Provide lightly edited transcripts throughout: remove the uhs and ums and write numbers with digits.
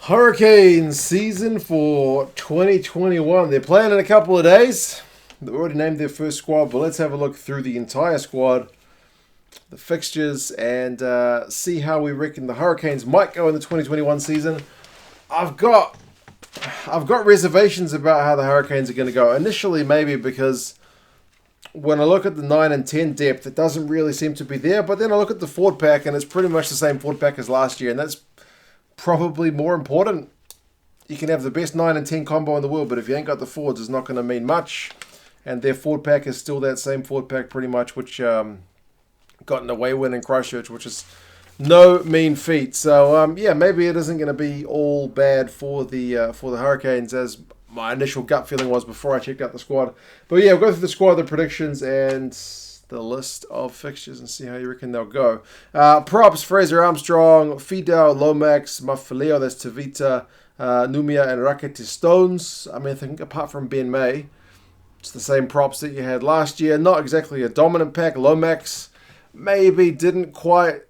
Hurricanes season for 2021. They're playing in a couple of days. They've already named their first squad, but let's have a look through the entire squad, the fixtures, and see how we reckon the Hurricanes might go in the 2021 season. I've got reservations about how the Hurricanes are going to go. Initially, maybe because when I look at the 9 and 10 depth, it doesn't really seem to be there. But then I look at the forward pack, and it's pretty much the same forward pack as last year, and that's probably more important. You can have the best 9 and 10 combo in the world, but if you ain't got the forwards, it's not going to mean much. And their forward pack is still that same forward pack pretty much, which got an away win in Christchurch, which is no mean feat. So, yeah, maybe it isn't going to be all bad for the Hurricanes, as my initial gut feeling was before I checked out the squad. But, yeah, we'll go through the squad, the predictions, and the list of fixtures and see how you reckon they'll go. Props: Fraser Armstrong, Fidel, Lomax, Mafaleo, that's Tavita, Numia, and Rakete Stones. I mean, I think apart from Ben May, it's the same props that you had last year. Not exactly a dominant pack. Lomax maybe didn't quite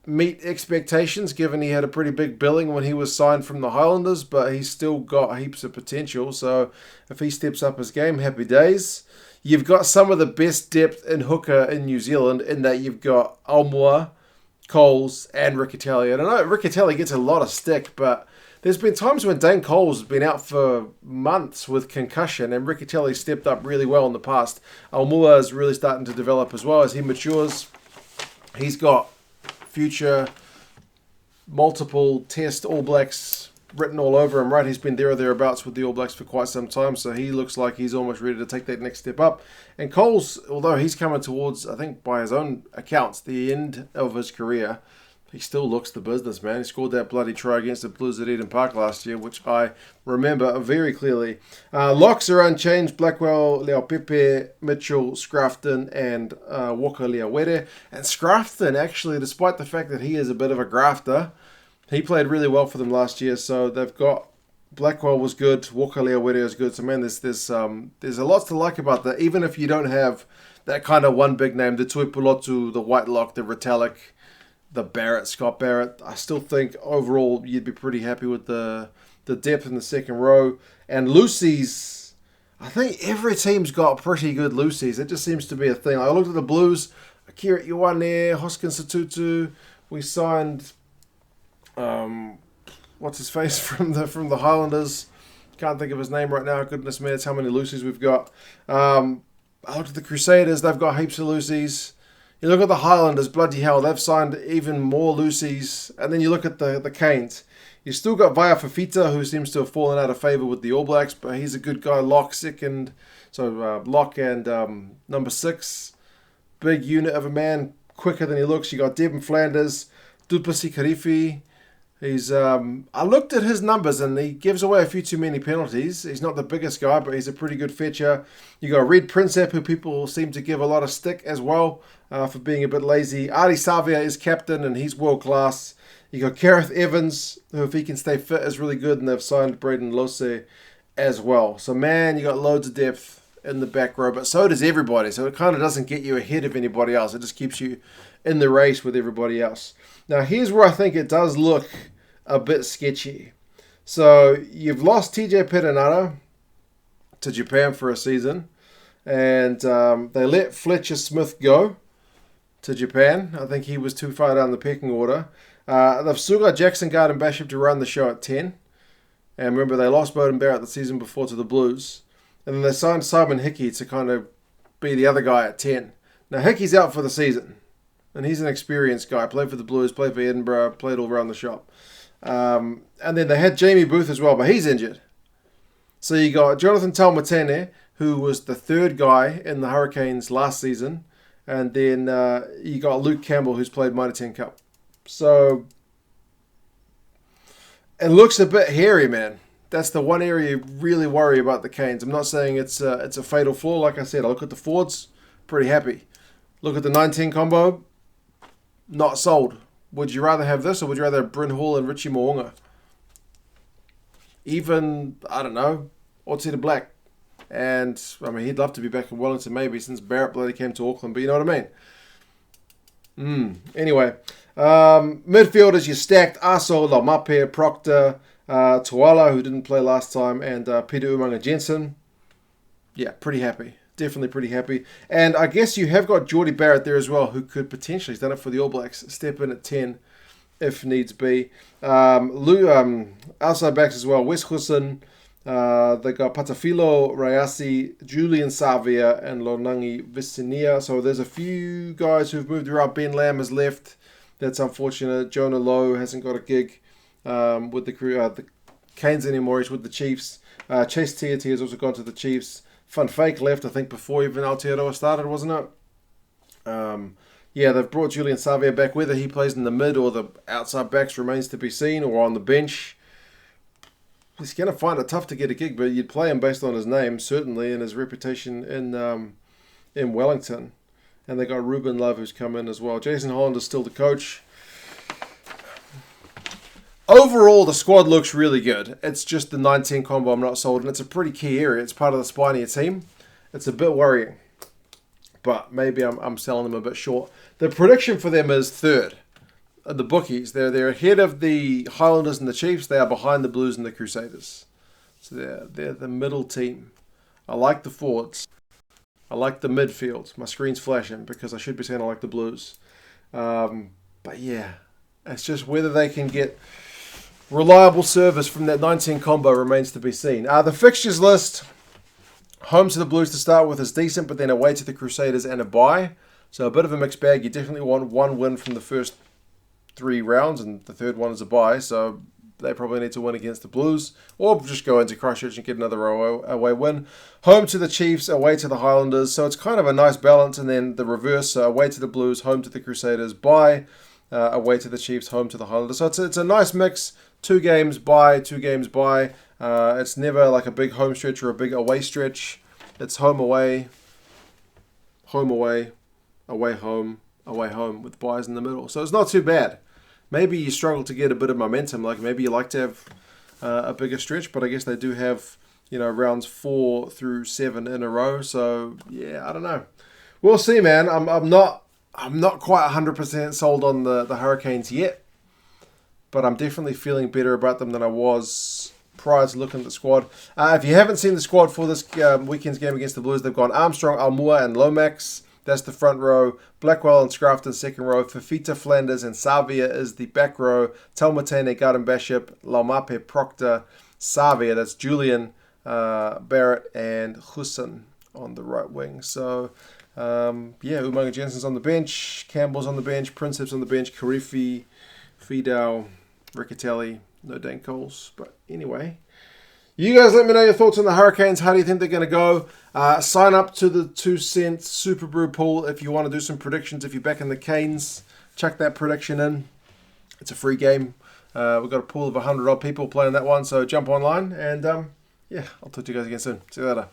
meet expectations, given he had a pretty big billing when he was signed from the Highlanders, but he's still got heaps of potential. So if he steps up his game, happy days. You've got some of the best depth in hooker in New Zealand, in that you've got Almoa, Coles, and Riccatelli. And I know Riccatelli gets a lot of stick, but there's been times when Dane Coles has been out for months with concussion, and Riccatelli stepped up really well in the past. Almoa is really starting to develop as well as he matures. He's got future multiple test All Blacks written all over him, right? He's been there or thereabouts with the All Blacks for quite some time, so he looks like he's almost ready to take that next step up. And Coles, although he's coming towards, I think by his own accounts, the end of his career, he still looks the business, man. He scored that bloody try against the Blues at Eden Park last year, which I remember very clearly. Locks are unchanged: Blackwell, Leopepe, Mitchell, Scrafton, and Walker Leawere. And Scrafton, actually, despite the fact that he is a bit of a grafter, he played really well for them last year. So they've got Blackwell was good, Walker Leawere is good. So man, there's a lot to like about that. Even if you don't have that kind of one big name, the Tuipulotu, the Whitelock, the Retallick, the Barrett, Scott Barrett, I still think overall you'd be pretty happy with the depth in the second row. And Lucy's, I think every team's got pretty good Lucy's. It just seems to be a thing. I looked at the Blues, Akira Ioane, Hoskins Satutu. We signed what's his face from the Highlanders. Can't think of his name right now. Goodness me, that's how many Lucy's we've got. I looked at the Crusaders. They've got heaps of Lucy's. You look at the Highlanders, bloody hell, they've signed even more Lucy's. And then you look at the Canes. You've still got Vaya Fafita, who seems to have fallen out of favour with the All Blacks, but he's a good guy. Lock and number 6. Big unit of a man, quicker than he looks. You got Devin Flanders, Dupasi Karifi. He's I looked at his numbers, and he gives away a few too many penalties. He's not the biggest guy, but he's a pretty good fetcher. You got Red Princep, who people seem to give a lot of stick as well for being a bit lazy. Ari Savia is captain, and he's world class. You got Gareth Evans, who if he can stay fit is really good, and they've signed Braden Lose as well. So man, you got loads of depth in the back row, but so does everybody. So it kind of doesn't get you ahead of anybody else. It just keeps you in the race with everybody else. Now, here's where I think it does look a bit sketchy. So, you've lost TJ Perenara to Japan for a season, and they let Fletcher Smith go to Japan. I think he was too far down the pecking order. They've still got Jackson Garden Bishop to run the show at 10. And remember, they lost Bowden Barrett the season before to the Blues. And then they signed Simon Hickey to kind of be the other guy at 10. Now, Hickey's out for the season. And he's an experienced guy. Played for the Blues, played for Edinburgh, played all around the shop. And then they had Jamie Booth as well, but he's injured. So you got Jonathan Talmatene, who was the third guy in the Hurricanes last season. And then you got Luke Campbell, who's played Mitre 10 Cup. So it looks a bit hairy, man. That's the one area you really worry about the Canes. I'm not saying it's a fatal flaw. Like I said, I look at the forwards, pretty happy. Look at the 19 combo, not sold. Would you rather have this, or would you rather have Bryn Hall and Richie Mo'unga? Even, I don't know, Otsida Black. And, I mean, he'd love to be back in Wellington maybe since Barrett bloody came to Auckland, but you know what I mean? Anyway, midfielders, you stacked Aso, Laumape, Proctor, Tuala, who didn't play last time, and Peter Umanga Jensen. Yeah, pretty happy. Definitely pretty happy. And I guess you have got Geordie Barrett there as well, who could potentially, he's done it for the All Blacks, step in at 10 if needs be. Outside backs as well, Wes Husson. They got Patafilo Rayasi, Julian Savia, and Lonangi Vicinia. So there's a few guys who've moved around. Ben Lamb has left. That's unfortunate. Jonah Lowe hasn't got a gig with the Canes anymore. He's with the Chiefs. Chase Tiati has also gone to the Chiefs. Fun Fake left, I think, before even Aotearoa started, wasn't it? Yeah, they've brought Julian Savia back. Whether he plays in the mid or the outside backs remains to be seen, or on the bench. He's going to find it tough to get a gig, but you'd play him based on his name, certainly, and his reputation in Wellington. And they got Ruben Love, who's come in as well. Jason Holland is still the coach. Overall, the squad looks really good. It's just the 19 combo I'm not sold, and it's a pretty key area. It's part of the spine of your team. It's a bit worrying, but maybe I'm selling them a bit short. The prediction for them is third. The bookies, they're ahead of the Highlanders and the Chiefs. They are behind the Blues and the Crusaders. So they're the middle team. I like the forwards. I like the midfield. My screen's flashing because I should be saying I like the Blues. But yeah, it's just whether they can get reliable service from that 19 combo remains to be seen. The fixtures list, home to the Blues to start with is decent, but then away to the Crusaders and a bye. So a bit of a mixed bag. You definitely want one win from the first 3 rounds, and the third one is a bye. So they probably need to win against the Blues, or just go into Christchurch and get another away win. Home to the Chiefs, away to the Highlanders. So it's kind of a nice balance, and then the reverse. So away to the Blues, home to the Crusaders, bye. Away to the Chiefs, home to the Highlanders. So it's a nice mix. 2 games bye, 2 games bye. It's never like a big home stretch or a big away stretch. It's home away, away home, away home with byes in the middle. So it's not too bad. Maybe you struggle to get a bit of momentum. Like maybe you like to have a bigger stretch, but I guess they do have rounds 4 through 7 in a row. So yeah, I don't know. We'll see, man. I'm not quite 100% sold on the Hurricanes yet, but I'm definitely feeling better about them than I was prior to looking at the squad. If you haven't seen the squad for this weekend's game against the Blues, they've gone Armstrong, Almua, and Lomax. That's the front row. Blackwell and Scrafton, second row. Fafita, Flanders, and Savia is the back row. Talmatene, Garden Bishop, Laumape, Proctor, Savia. That's Julian, Barrett, and Husson on the right wing. So, Umanga Jensen's on the bench. Campbell's on the bench. Princeps on the bench. Karifi, Fidel, Riccatelli, no Dan Coles. But anyway, you guys let me know your thoughts on the Hurricanes. How do you think they're going to go? Sign up to the 2 Cent Super Brew pool if you want to do some predictions. If you're back in the Canes, chuck that prediction in. It's a free game. We've got a pool of 100 odd people playing that one, so jump online. And I'll talk to you guys again soon. See you later.